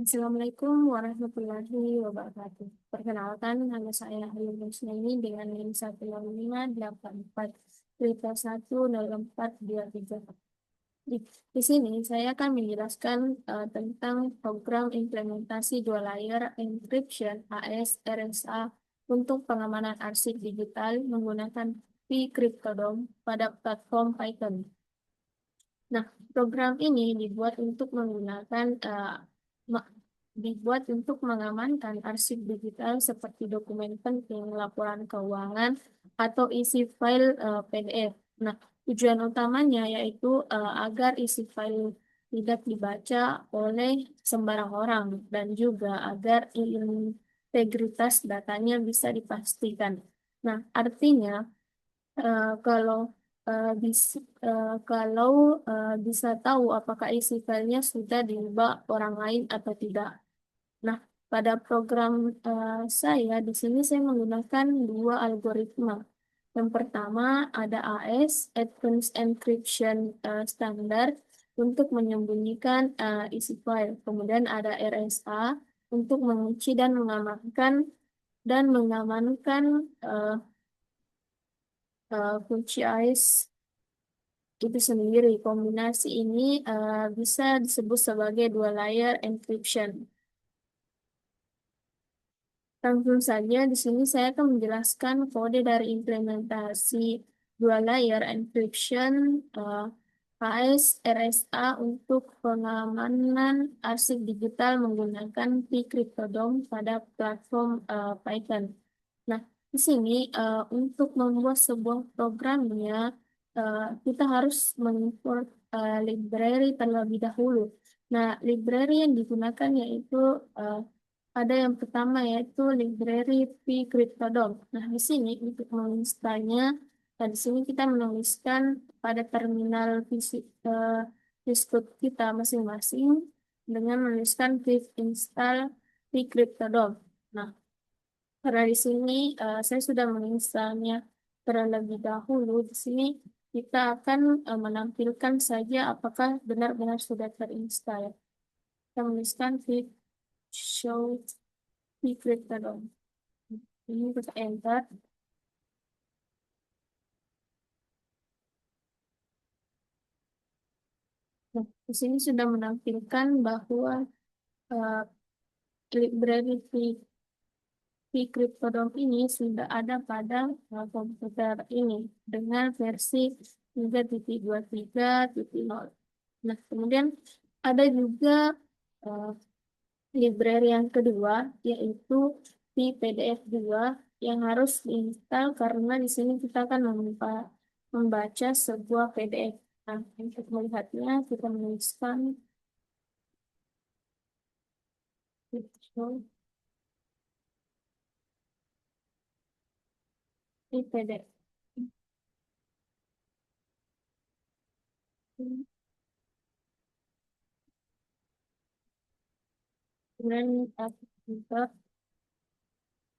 Assalamualaikum warahmatullahi wabarakatuh. Perkenalkan, nama saya Ayu Musnaini dengan NIM 10584-10423. Di sini saya akan menjelaskan tentang program implementasi dua layer encryption AES RSA untuk pengamanan arsip digital menggunakan pCryptodom pada platform Python. Nah, program ini ma- dibuat untuk mengamankan arsip digital seperti dokumen penting, laporan keuangan, atau isi file PDF. Nah, tujuan utamanya yaitu agar isi file tidak dibaca oleh sembarang orang dan juga agar integritas datanya bisa dipastikan. Nah, artinya kalau eh, bis- kalau bisa tahu apakah isi filenya sudah diubah orang lain atau tidak. Nah, pada program saya di sini saya menggunakan dua algoritma. Yang pertama ada AES, Advanced Encryption Standard untuk menyembunyikan isi file. Kemudian ada RSA untuk mengunci dan mengamankan kunci AES itu sendiri. Kombinasi ini bisa disebut sebagai dua layer encryption. Langsung saja di sini saya akan menjelaskan kode dari implementasi dua layer encryption AES RSA untuk pengamanan arsip digital menggunakan pCryptodom pada platform Python. Nah, di sini untuk membuat sebuah programnya kita harus mengimport library terlebih dahulu. Nah, library yang digunakan yaitu uh, ada yang pertama yaitu library pCryptodom. Nah, di sini untuk menginstalnya, di sini kita menuliskan pada terminal diskut kita masing-masing dengan menuliskan pip install pCryptodom. Nah, karena di sini saya sudah menginstalnya terlebih dahulu, di sini kita akan menampilkan saja apakah benar-benar sudah terinstall. Kita menuliskan pip show pCryptodom. Ini kita enter. Nah, di sini sudah menampilkan bahwa uh, library Cryptodom ini sudah ada pada komputer ini dengan versi 3.23.0. Nah, kemudian ada juga uh, library yang kedua yaitu PDF2 yang harus diinstal karena di sini kita akan membaca sebuah PDF. Nah, untuk melihatnya kita menuliskan di PDF. Kemudian kita,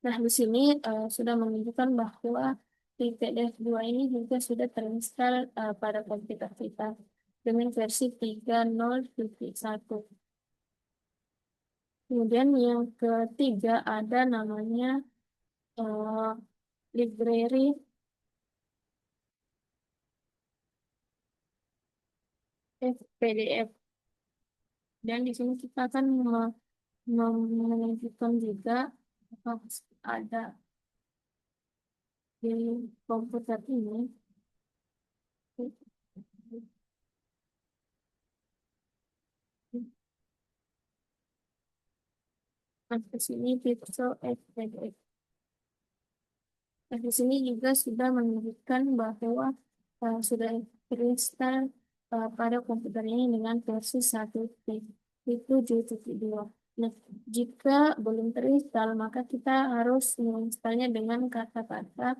nah di sini sudah menunjukkan bahwa di PDF2 ini juga sudah terinstall pada komputer kita dengan versi 3.0.1. Kemudian yang ketiga ada namanya eh, library PDF. Dan di sini kita akan menunjukkan juga apakah ada di komputer ini. Nah, di sini pixel PDF. Nah, di sini juga sudah menunjukkan bahwa sudah terinstall pada komputer ini dengan versi 1.7.2. Nah, jika belum terinstall, maka kita harus menginstalnya dengan kata-kata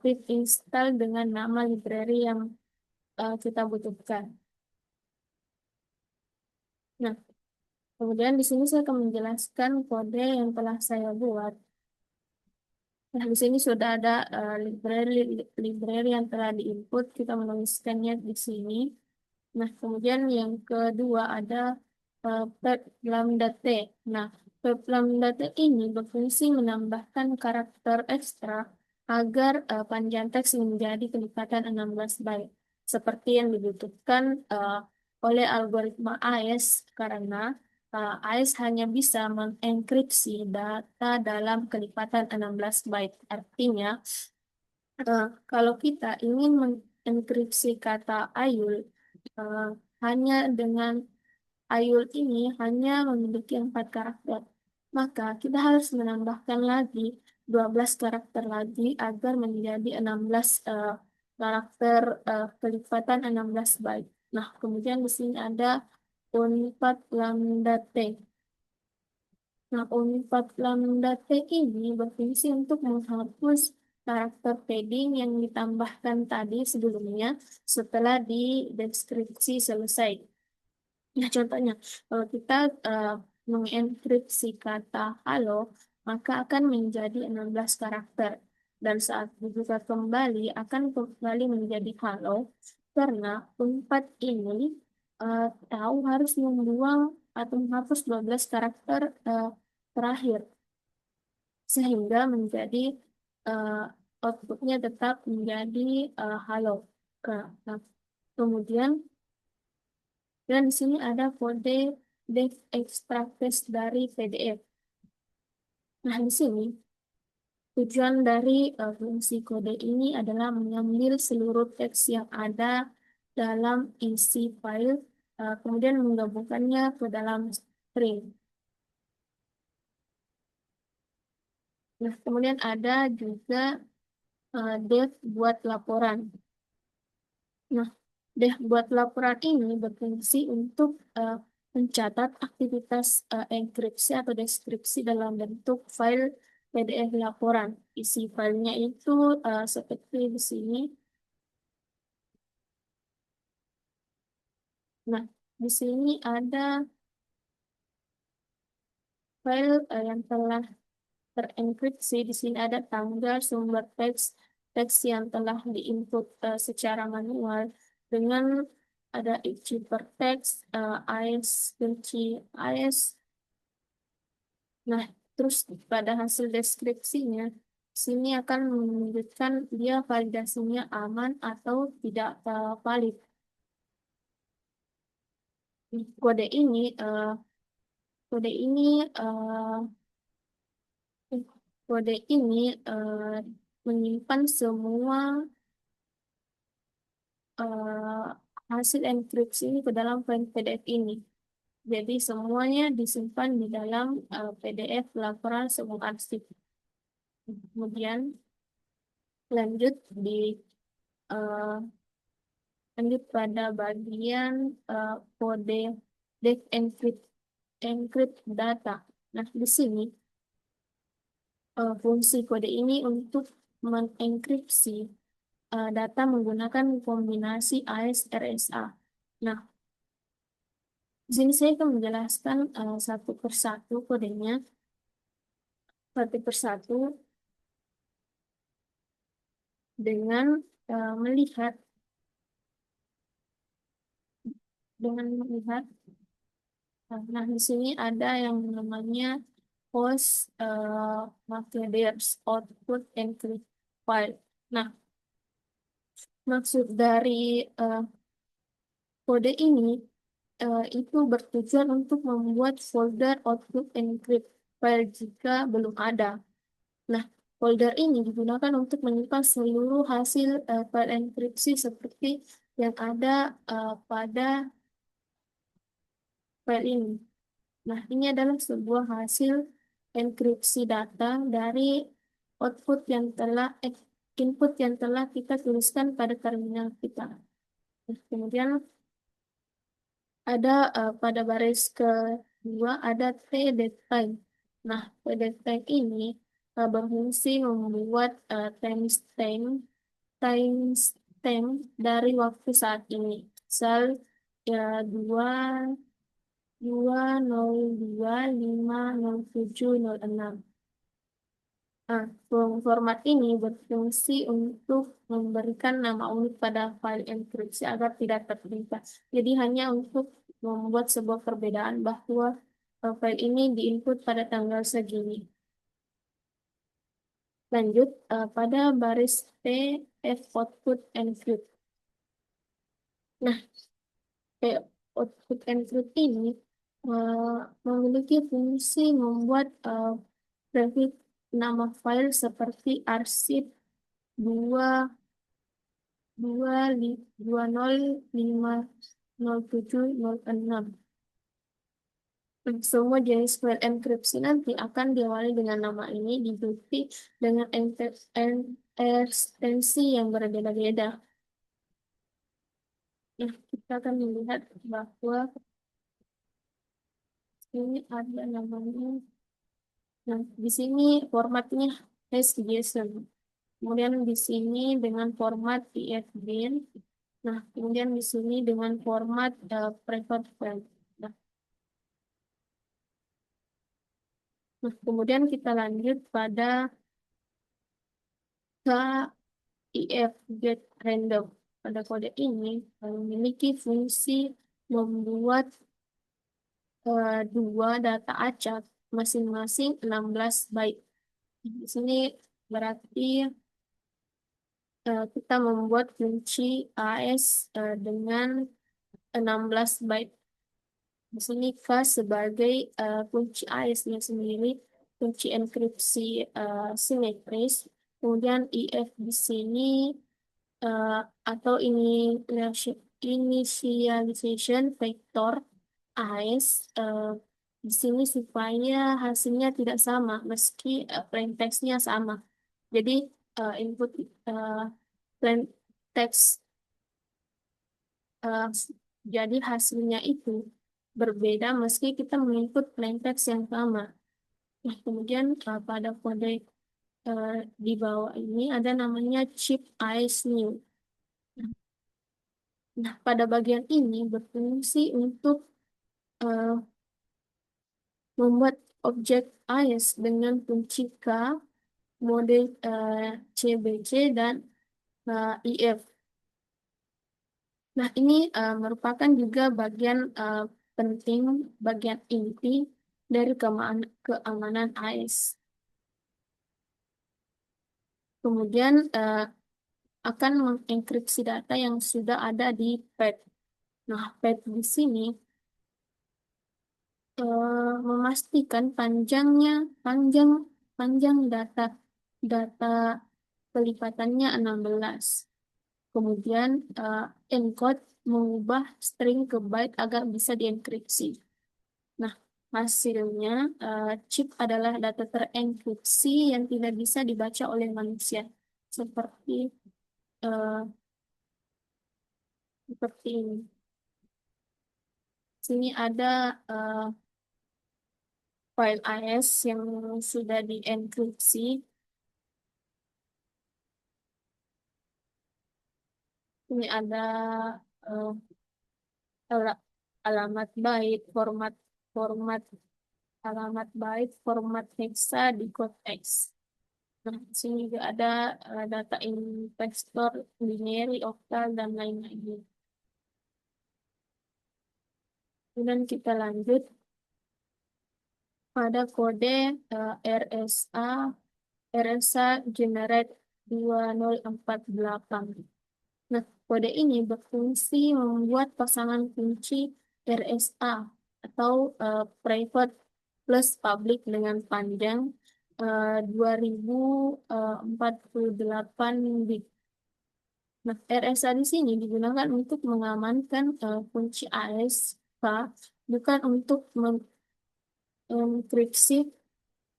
pip install dengan nama library yang kita butuhkan. Nah, kemudian di sini saya akan menjelaskan kode yang telah saya buat. Nah, di sini sudah ada library yang telah diinput, kita menuliskannya di sini. Nah, kemudian yang kedua ada pep lambda T. Nah, pep lambda T ini berfungsi menambahkan karakter ekstra agar panjang teks menjadi kelipatan 16 byte, seperti yang dibutuhkan oleh algoritma AES karena AES hanya bisa mengenkripsi data dalam kelipatan 16 byte. Artinya, kalau kita ingin mengenkripsi kata Ayul, eh, hanya dengan Ayul ini hanya memiliki 4 karakter. Maka kita harus menambahkan lagi 12 karakter lagi agar menjadi 16 karakter kelipatan 16 byte. Nah, kemudian di sini ada Unpad lambda T. Nah, Unpad lambda T ini berfungsi untuk menghapus karakter padding yang ditambahkan tadi sebelumnya setelah di deskripsi selesai. Nah, contohnya, kalau kita eh, mengenkripsi kata halo, maka akan menjadi 16 karakter. Dan saat dibuka kembali, akan kembali menjadi halo, karena Unpad ini tahu harus membuang atau menghapus 12 karakter terakhir, sehingga menjadi eh, outputnya tetap menjadi halo. Nah, kemudian dan di sini ada kode dev extract text dari PDF. Nah, di sini tujuan dari fungsi kode ini adalah mengambil seluruh teks yang ada dalam isi file, kemudian menggabungkannya ke dalam string. Nah, kemudian ada juga dev buat laporan. Nah, buat laporan ini berfungsi untuk mencatat aktivitas enkripsi atau deskripsi dalam bentuk file PDF laporan. Isi filenya itu seperti di sini. Nah, di sini ada file yang telah terenkripsi. Di sini ada tanggal, sumber teks, teks yang telah diinput secara manual dengan ada per teks, AES, kunci AES. Nah, terus pada hasil deskripsinya, sini akan menunjukkan dia validasinya aman atau tidak valid. Kode ini, kode ini, eh, kode ini menyimpan semua eh, hasil enkripsi ini ke dalam file PDF ini. Jadi semuanya disimpan di dalam PDF laporan semua arsip. Kemudian lanjut di eh, lanjut pada bagian kode dev encrypt data. Nah, di sini fungsi kode ini untuk mengenkripsi data menggunakan kombinasi AES RSA. Nah, di sini saya akan menjelaskan satu persatu kodenya, satu persatu dengan melihat melihat. Nah, di sini ada yang namanya host markers output encrypt file. Nah, maksud dari eh, kode ini itu bertujuan untuk membuat folder output encrypt file jika belum ada. Nah, folder ini digunakan untuk menyimpan seluruh hasil file enkripsi seperti yang ada pada file ini. Nah, ini adalah sebuah hasil enkripsi data dari output yang telah input yang telah kita tuliskan pada terminal kita. Nah, kemudian ada pada baris kedua ada tDetect. Nah, tDetect ini berfungsi membuat timestamp dari waktu saat ini. Misal ya 202.507.06. Nah, format ini berfungsi untuk memberikan nama unik pada file enkripsi agar tidak terbuka. Jadi hanya untuk membuat sebuah perbedaan bahwa file ini diinput pada tanggal segini. Lanjut pada baris P, F output encrypt. Nah, P output encrypt ini eh, memiliki fungsi membuat prefix nama file seperti arsip 2205076. Semua jenis file enkripsi nanti akan diawali dengan nama ini diikuti dengan ekstensi yang berbeda-beda. Nah, kita akan melihat bahwa ini ada namanya. Nah, di sini formatnya HJSON. Kemudian di sini dengan format IFBin. Nah, kemudian di sini dengan format private file. Nah, kemudian kita lanjut pada KIF get random. Pada kode ini memiliki fungsi membuat dua data acak masing-masing 16 byte. Di sini berarti kita membuat kunci AS dengan 16 byte. Di sini K sebagai kunci AS-nya sendiri, kunci enkripsi simetris. Kemudian IF di sini eh, atau ini initialization vector AS di sini supaya hasilnya tidak sama meski plain text-nya sama. Jadi input uh, plain text eh, jadi hasilnya itu berbeda meski kita menginput plain text yang sama. Nah, kemudian pada kode eh, di bawah ini ada namanya chip eyes new. Nah, pada bagian ini berfungsi untuk eh, membuat objek eyes dengan kunci K, mode CBC, dan IF. Nah, ini merupakan juga bagian penting, bagian inti dari keamanan AES. Kemudian akan mengenkripsi data yang sudah ada di pad. Nah, pad di sini memastikan panjang panjang data kelipatannya 16. Kemudian encode mengubah string ke byte agar bisa dienkripsi. Nah, hasilnya chip adalah data terenkripsi yang tidak bisa dibaca oleh manusia, seperti eh, seperti ini. Sini ada file AES yang sudah dienkripsi. Ini ada eh, alamat byte, format format alamat byte, format hexa di code X. Nah, di sini juga ada data investor, binary, octal, dan lain-lain. Kemudian kita lanjut pada kode RSA, RSA generate 2048. Nah, kode ini berfungsi membuat pasangan kunci RSA atau private plus public dengan panjang 2048 bit. Nah, RSA di sini digunakan untuk mengamankan kunci AES-K, bukan untuk mengenkripsi,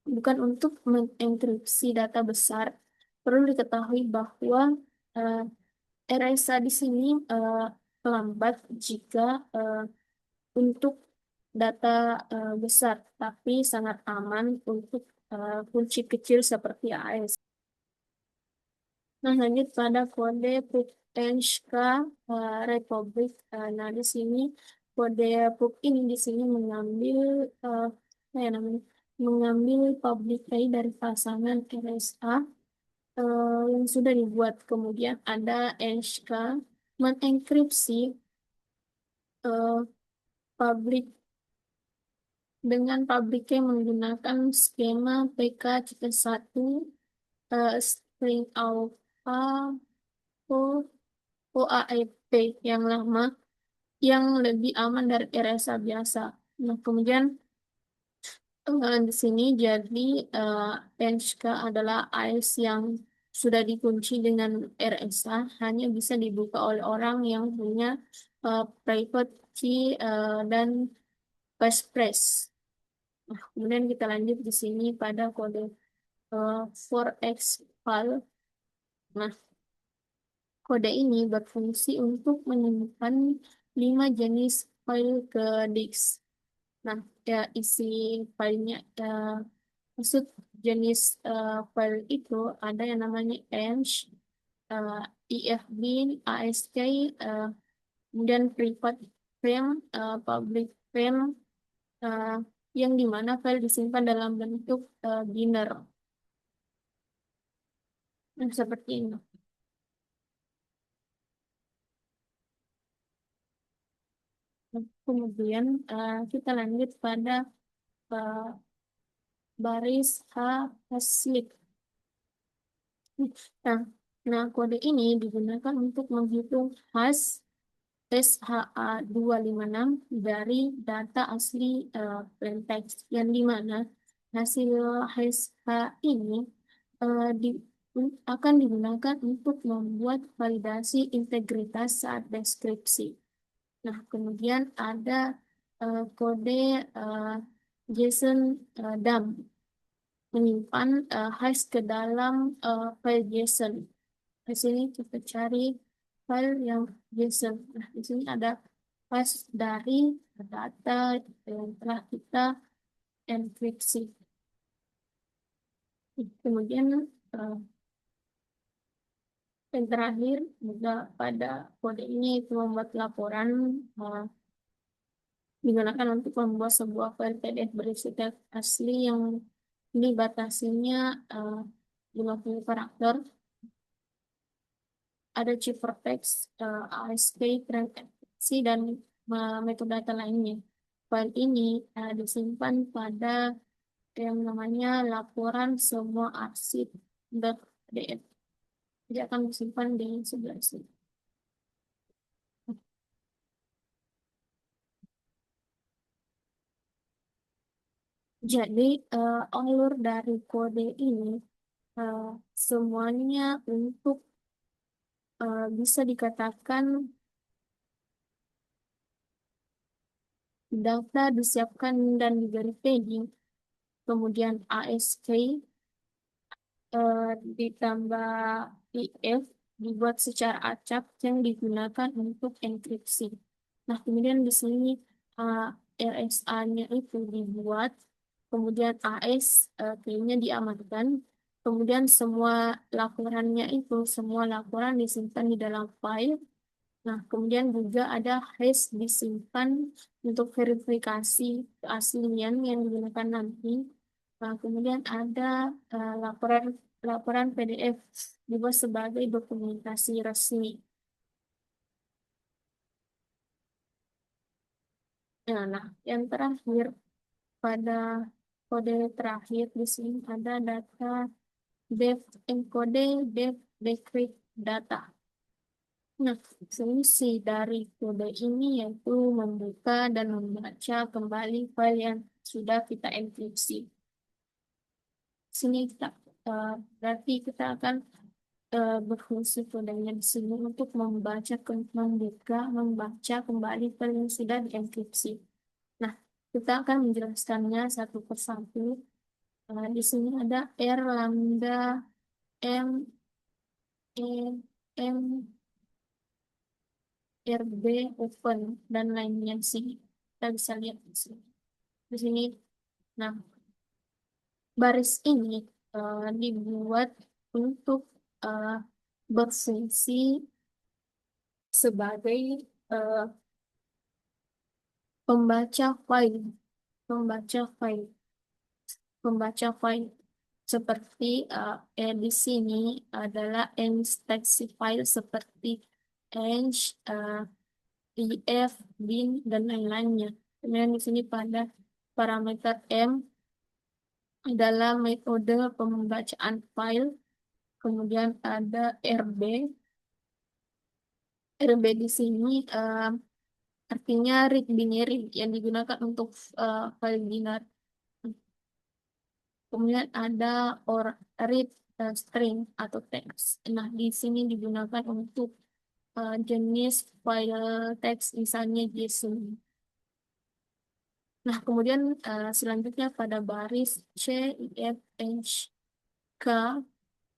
bukan untuk mengenkripsi data besar. Perlu diketahui bahwa eh, RSA di sini lambat jika untuk data besar, tapi sangat aman untuk kunci kecil seperti AES. Nah, lanjut pada kode PUBNSK Republik. Nah, di sini kode PUB ini di sini mengambil apa ya namanya? Mengambil public key dari pasangan RSA yang sudah dibuat. Kemudian ada NSK mengenkripsi public dengan public key menggunakan skema PK-1 string alpha OAEP yang lama yang lebih aman dari RSA biasa. Nah, kemudian di sini jadi NSK adalah AES yang sudah dikunci dengan RSA hanya bisa dibuka oleh orang yang punya private key dan passphrase. Nah, kemudian kita lanjut di sini pada kode 4x file. Nah, kode ini berfungsi untuk menyimpan 5 jenis file ke disk. Nah, ya isi filenya, maksud jenis file itu ada yang namanya env, uh, ifbin, ask, kemudian private frame, public frame, uh, yang dimana file disimpan dalam bentuk binary. Nah, seperti ini. Nah, kemudian kita lanjut pada uh, baris H haslip. Nah, nah, kode ini digunakan untuk menghitung hash SHA-256 dari data asli plain text, yang dimana hasil hash H ini di- akan digunakan untuk membuat validasi integritas saat deskripsi. Nah, kemudian ada kode JSON dump, menyimpan hash ke dalam file JSON. Di sini kita cari file yang JSON. Nah, di sini ada hash dari data yang telah kita enkripsi. Kemudian yang terakhir juga pada kode ini itu membuat laporan digunakan untuk membuat sebuah file PDF berisi teks asli yang dibatasinya 50 karakter. Ada ciphertext, ASP, transaksi, dan metadata lainnya. File ini disimpan pada yang namanya laporan semua arsip.pdf. Dia akan disimpan di sebelah sini. Jadi alur dari kode ini eh, semuanya untuk bisa dikatakan data disiapkan dan diberi padding, kemudian ASK ditambah IF dibuat secara acak yang digunakan untuk enkripsi. Nah, kemudian di sini RSA-nya itu dibuat, kemudian AS key-nya diamankan, kemudian semua laporannya itu, semua laporan disimpan di dalam file. Nah, kemudian juga ada hash disimpan untuk verifikasi keaslian yang digunakan nanti. Nah, kemudian ada laporan laporan PDF dibuat sebagai dokumentasi resmi. Nah, yang terakhir pada kode terakhir di sini ada data dev encode, dev decrypt data. Nah, fungsi dari kode ini yaitu membuka dan membaca kembali file yang sudah kita enkripsi. Sini kita berarti kita akan berfungsi kodenya di sini untuk membaca kembali file yang sudah dienkripsi. Nah, kita akan menjelaskannya satu persatu. Di sini ada R lambda M E M RB open dan lainnya di sini. Kita bisa lihat di sini. Di sini, nah, baris ini dibuat untuk uh, berfungsi sebagai uh, pembaca file, pembaca file, pembaca file. Seperti di sini adalah enstext file seperti env, if, bin, dan lain-lainnya. Kemudian di sini pada parameter M adalah metode pembacaan file. Kemudian ada RB. RB di sini artinya read binary yang digunakan untuk file binary. Kemudian ada or read string atau teks. Nah, di sini digunakan untuk jenis file teks, misalnya JSON. Nah, kemudian selanjutnya pada baris C, I, F, H, K,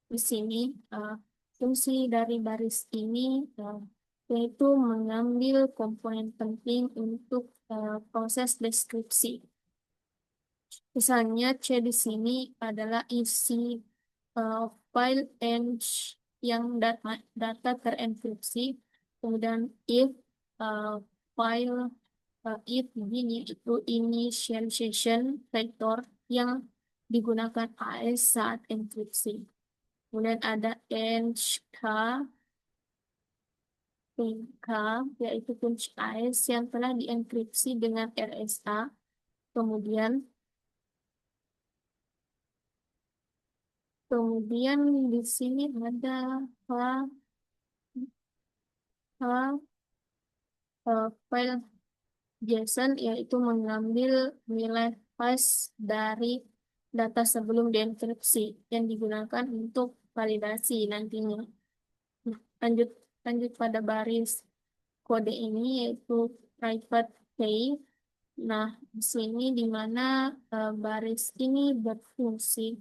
di sini eh, fungsi dari baris ini eh, yaitu mengambil komponen penting untuk proses deskripsi. Misalnya C di sini adalah isi eh, file and yang data terenkripsi. Kemudian if eh, file if begini itu initialization vector yang digunakan AES saat enkripsi. Kemudian ada NK, PK, yaitu kunci AES yang telah dienkripsi dengan RSA. Kemudian Kemudian di sini ada H, H, file JSON yaitu mengambil nilai hash dari data sebelum dienkripsi yang digunakan untuk validasi nantinya. Nah, lanjut lanjut pada baris kode ini yaitu private key. Nah, di sini di mana baris ini berfungsi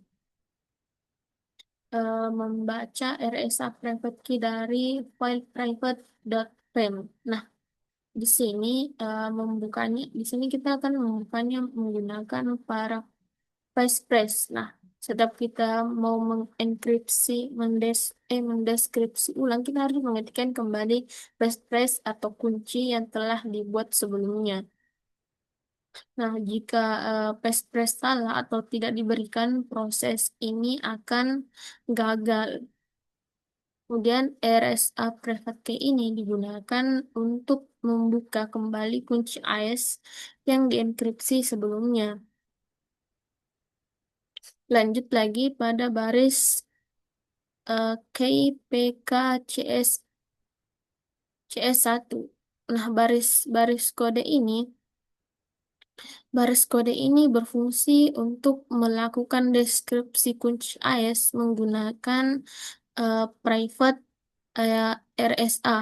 membaca RSA private key dari file private.pem. Nah, di sini di sini kita akan membukanya menggunakan para passphrase. Nah, setiap kita mau mengenkripsi, mendeskripsi ulang, kita harus mengetikkan kembali passphrase atau kunci yang telah dibuat sebelumnya. Nah, jika passphrase salah atau tidak diberikan, proses ini akan gagal. Kemudian RSA private key ini digunakan untuk membuka kembali kunci AES yang dienkripsi sebelumnya. Lanjut lagi pada baris KPKCS CS1. Nah, baris kode ini berfungsi untuk melakukan deskripsi kunci AES menggunakan private RSA.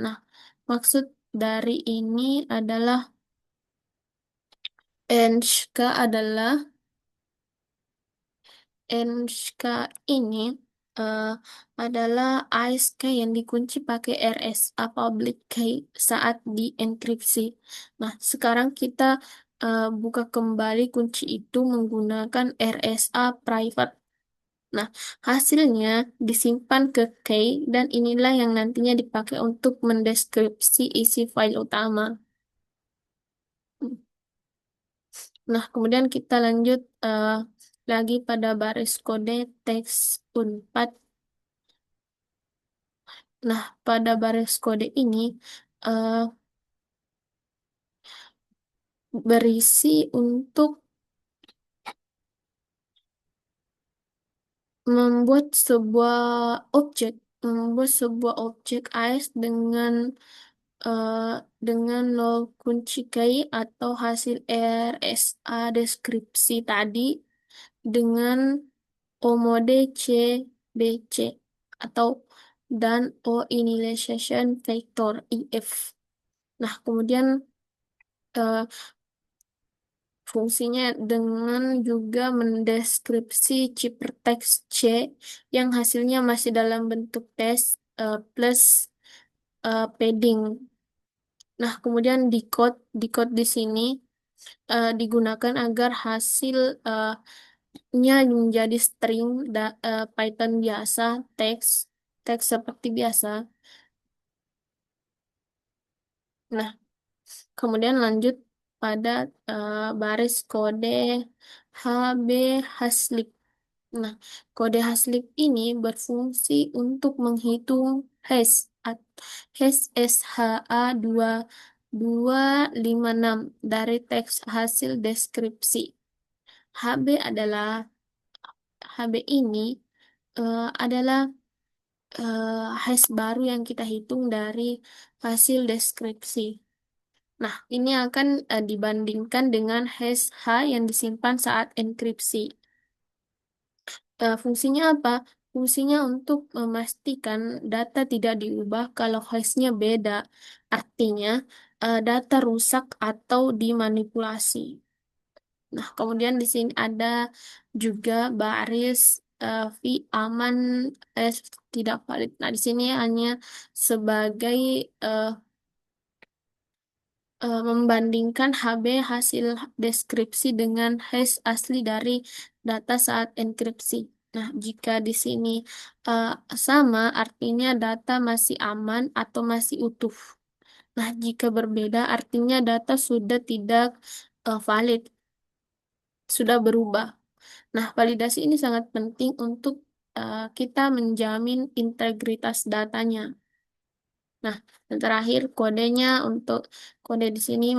Nah, maksud dari ini adalah NSK adalah NSK ini eh, adalah ASK yang dikunci pakai RSA public key saat dienkripsi. Nah, sekarang kita buka kembali kunci itu menggunakan RSA private. Nah, hasilnya disimpan ke key dan inilah yang nantinya dipakai untuk mendeskripsi isi file utama. Nah, kemudian kita lanjut lagi pada baris kode teks Unpad. Nah, pada baris kode ini eh, berisi untuk membuat sebuah objek, membuat sebuah objek AS eh, dengan nol kunci key atau hasil RSA deskripsi tadi dengan O mode C BC atau dan O initialization vector IF. Nah, kemudian eh, fungsinya dengan juga mendeskripsi ciphertext C yang hasilnya masih dalam bentuk teks plus padding. Nah, kemudian decode di sini digunakan agar hasilnya menjadi string Python biasa, teks teks seperti biasa. Nah, kemudian lanjut pada baris kode HB haslik. Nah, kode haslik ini berfungsi untuk menghitung hash SHA2 256 dari teks hasil deskripsi. HB adalah HB ini adalah hash baru yang kita hitung dari hasil deskripsi. Nah, ini akan dibandingkan dengan hash H yang disimpan saat enkripsi. Fungsinya apa? Fungsinya untuk memastikan data tidak diubah kalau hashnya beda. Artinya, data rusak atau dimanipulasi. Nah, kemudian di sini ada juga baris v aman s tidak valid. Nah, di sini hanya sebagai eh, membandingkan HB hasil deskripsi dengan hash asli dari data saat enkripsi. Nah, jika di sini eh, sama, artinya data masih aman atau masih utuh. Nah, jika berbeda, artinya data sudah tidak valid, sudah berubah. Nah, validasi ini sangat penting untuk kita menjamin integritas datanya. Nah, yang terakhir kodenya untuk kode di sini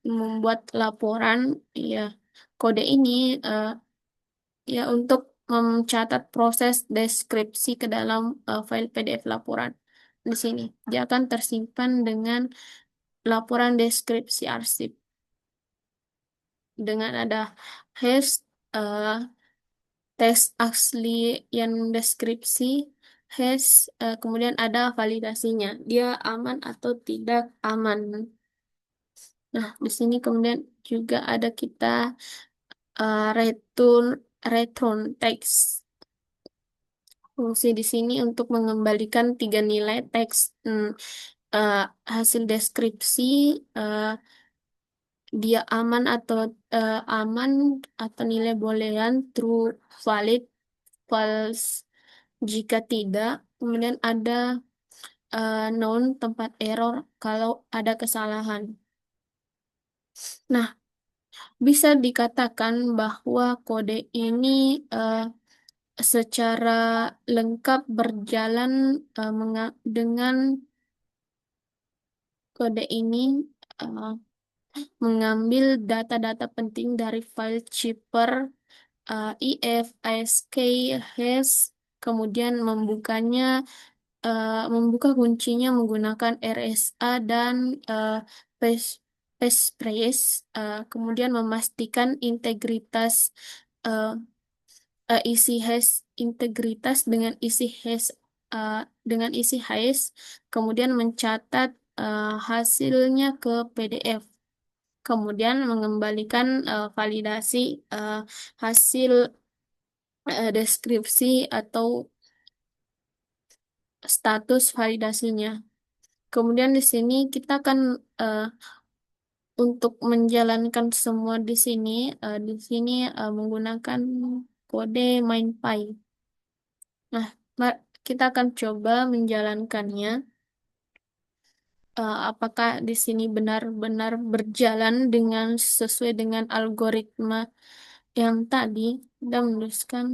membuat laporan, ya kode ini ya untuk mencatat proses deskripsi ke dalam file PDF laporan. Di sini dia akan tersimpan dengan laporan deskripsi arsip dengan ada hash eh, teks asli yang deskripsi, hash kemudian ada validasinya, dia aman atau tidak aman. Nah, di sini kemudian juga ada kita return text. Fungsi di sini untuk mengembalikan tiga nilai teks eh, hasil deskripsi, eh, dia aman atau nilai boolean true, valid, false. Jika tidak, kemudian ada known tempat error kalau ada kesalahan. Nah, bisa dikatakan bahwa kode ini secara lengkap berjalan dengan kode ini eh, mengambil data-data penting dari file shipper if, ASK, hash, kemudian membuka kuncinya menggunakan RSA dan passphrase, kemudian memastikan eh, isi hash integritas uh, dengan isi hash, kemudian mencatat hasilnya ke PDF, kemudian mengembalikan validasi hasil deskripsi atau status validasinya. Kemudian di sini kita akan untuk menjalankan semua di sini menggunakan kode MindPy. Nah, kita akan coba menjalankannya. Apakah di sini benar-benar berjalan dengan sesuai dengan algoritma yang tadi kita menuliskan.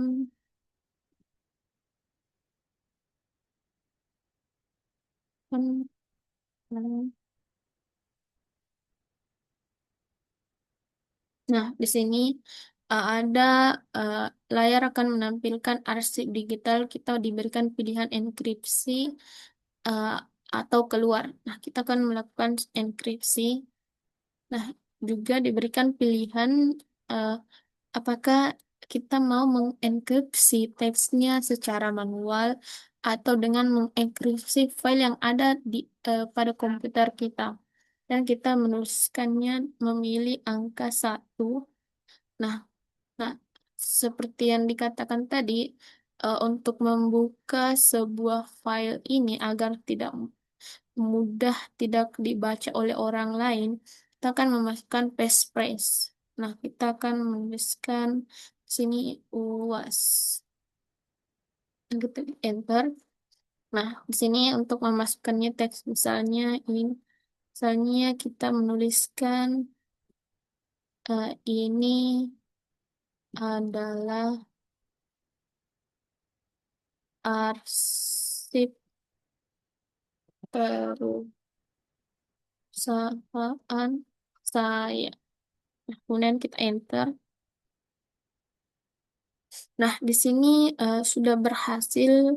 Nah, di sini ada uh, layar akan menampilkan arsip digital. Kita diberikan pilihan enkripsi uh, atau keluar. Nah, kita akan melakukan enkripsi. Nah, juga diberikan pilihan uh, apakah kita mau mengenkripsi teksnya secara manual atau dengan mengenkripsi file yang ada pada komputer kita. Dan kita menuliskannya memilih angka 1. Nah, nah, seperti yang dikatakan tadi, untuk membuka sebuah file ini agar tidak mudah tidak dibaca oleh orang lain, kita akan memasukkan passphrase. Nah, kita akan menuliskan sini UAS. Gitu, enter. Nah, di sini untuk memasukkannya teks misalnya kita menuliskan ini adalah arsip perusahaan perusahaan saya. Kemudian kita enter. Nah, di sini sudah berhasil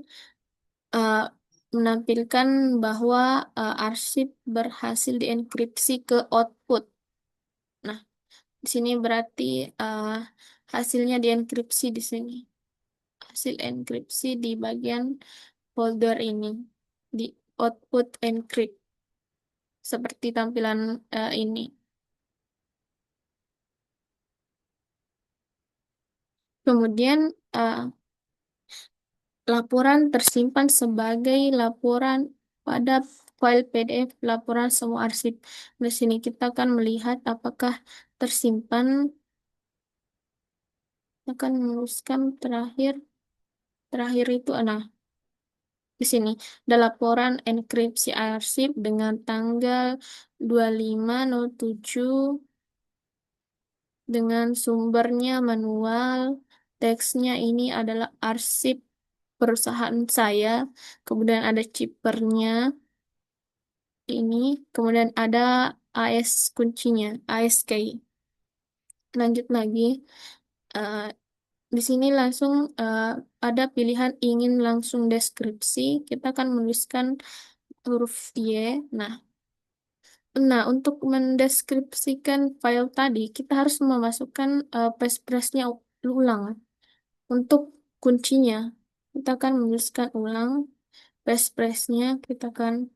eh, menampilkan bahwa arsip berhasil dienkripsi ke output. Nah, di sini berarti eh, hasilnya dienkripsi di sini. Hasil enkripsi di bagian folder ini di output encrypt seperti tampilan ini. Kemudian laporan tersimpan sebagai laporan pada file PDF laporan semua arsip. Di sini kita akan melihat apakah tersimpan. Akan menuliskan terakhir itu nah di sini ada laporan enkripsi arsip dengan tanggal 25/07 dengan sumbernya manual. Teksnya ini adalah arsip perusahaan saya, kemudian ada chippernya ini, kemudian ada AS kuncinya, ASK. Lanjut lagi, eh, di sini langsung ada pilihan ingin langsung deskripsi. Kita akan menuliskan huruf Y. Nah, untuk mendeskripsikan file tadi, kita harus memasukkan passphrase-nya ulang. Untuk kuncinya, kita akan menuliskan ulang passphrase-nya, kita akan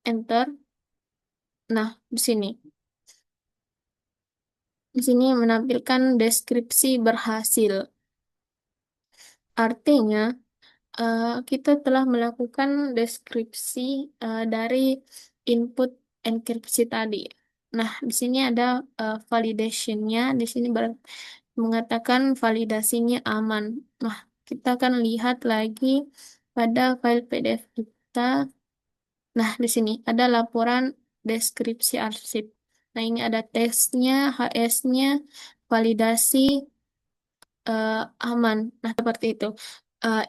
enter. Nah, di sini. Di sini menampilkan deskripsi berhasil. Artinya, kita telah melakukan deskripsi dari input enkripsi tadi. Nah, di sini ada validation-nya. Di sini mengatakan validasinya aman. Nah, kita akan lihat lagi pada file PDF kita. Nah, di sini ada laporan deskripsi arsip. Nah, ini ada teksnya, HS-nya, validasi, eh, aman. Nah, seperti itu.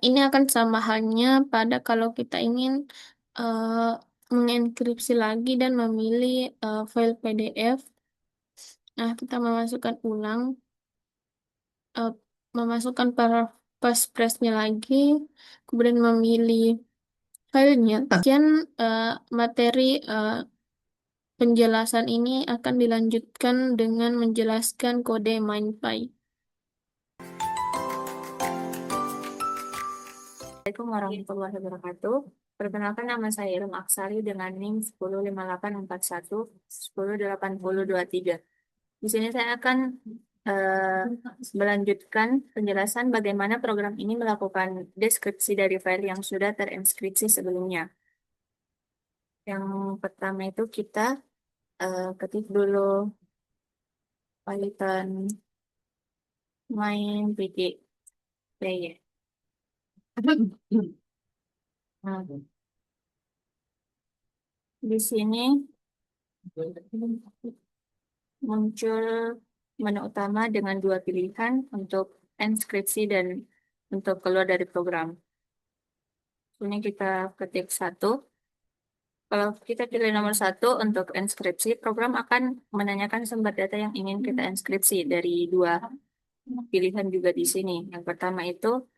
Ini akan sama halnya pada kalau kita ingin eh, mengenkripsi lagi dan memilih file PDF. Nah, kita memasukkan ulang, eh, memasukkan para passphrase-nya lagi, kemudian memilih filenya. Kemudian materi penjelasan ini akan dilanjutkan dengan menjelaskan kode MindPy. Assalamualaikum warahmatullahi wabarakatuh. Perkenalkan, nama saya Ilham Aksari dengan NIM 105841 108023. Di sini saya akan eh, melanjutkan penjelasan bagaimana program ini melakukan deskripsi dari file yang sudah terinskripsi sebelumnya. Yang pertama itu kita ketik dulu Python main pg player. Nah, di sini muncul menu utama dengan dua pilihan untuk enskripsi dan untuk keluar dari program. Ini kita ketik satu. Kalau kita pilih nomor satu untuk enskripsi, program akan menanyakan sumber data yang ingin kita enskripsi dari dua pilihan juga di sini. Yang pertama itu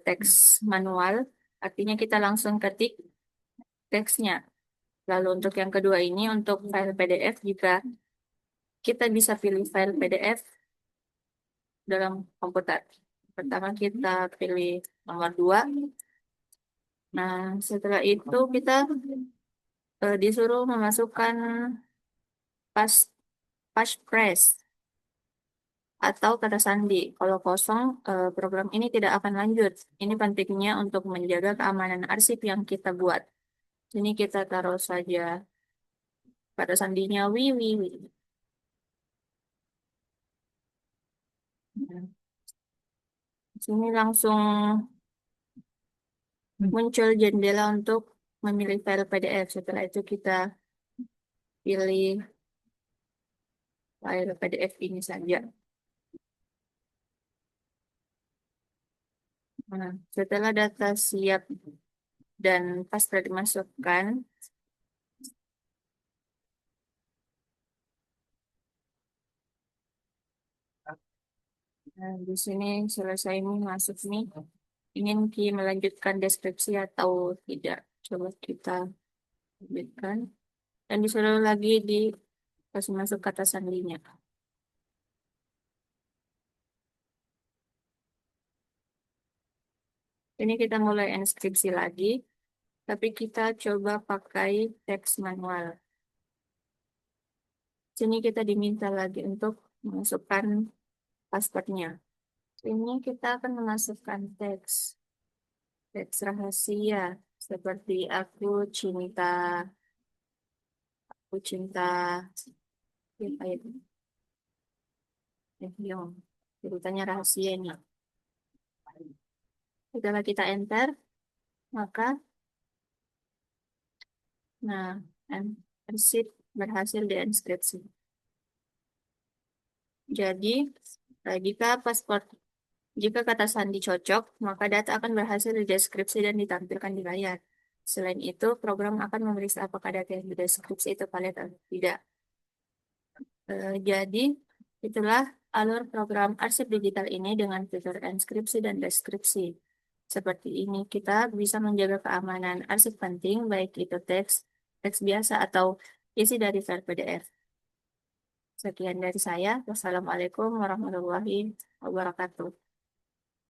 teks manual, artinya kita langsung ketik teksnya. Lalu untuk yang kedua ini, untuk file PDF juga kita bisa pilih file PDF dalam komputer. Pertama kita pilih nomor 2. Nah, setelah itu kita disuruh memasukkan pas passphrase atau kata sandi. Kalau kosong, program ini tidak akan lanjut. Ini pentingnya untuk menjaga keamanan arsip yang kita buat. Ini kita taruh saja kata sandinya wi. Nah, sini langsung muncul jendela untuk memilih file PDF. Setelah itu kita pilih file PDF ini saja. Nah, setelah data siap dan password dimasukkan, Nah, di sini selesai ini masuk nih. Ingin melanjutkan deskripsi atau tidak? Coba kita lanjutkan. Dan disuruh lagi kasih masuk kata sandinya. Ini kita mulai inskripsi lagi, tapi kita coba pakai teks manual. Sini kita diminta lagi untuk memasukkan passwordnya. Ini kita akan memasukkan teks rahasia seperti aku cinta, apa itu? Yang ceritanya rahasia ini. Setelah kita enter, maka nah arsip berhasil dienkripsi. Jadi, jika kata sandi cocok, maka data akan berhasil dideskripsi dan ditampilkan di layar. Selain itu, program akan memeriksa apakah data yang dideskripsi itu valid atau tidak. Jadi, itulah alur program arsip digital ini dengan fitur enskripsi dan deskripsi. Seperti ini, kita bisa menjaga keamanan arsip penting, baik itu teks biasa atau isi dari file PDF. Sekian dari saya. Wassalamualaikum warahmatullahi wabarakatuh.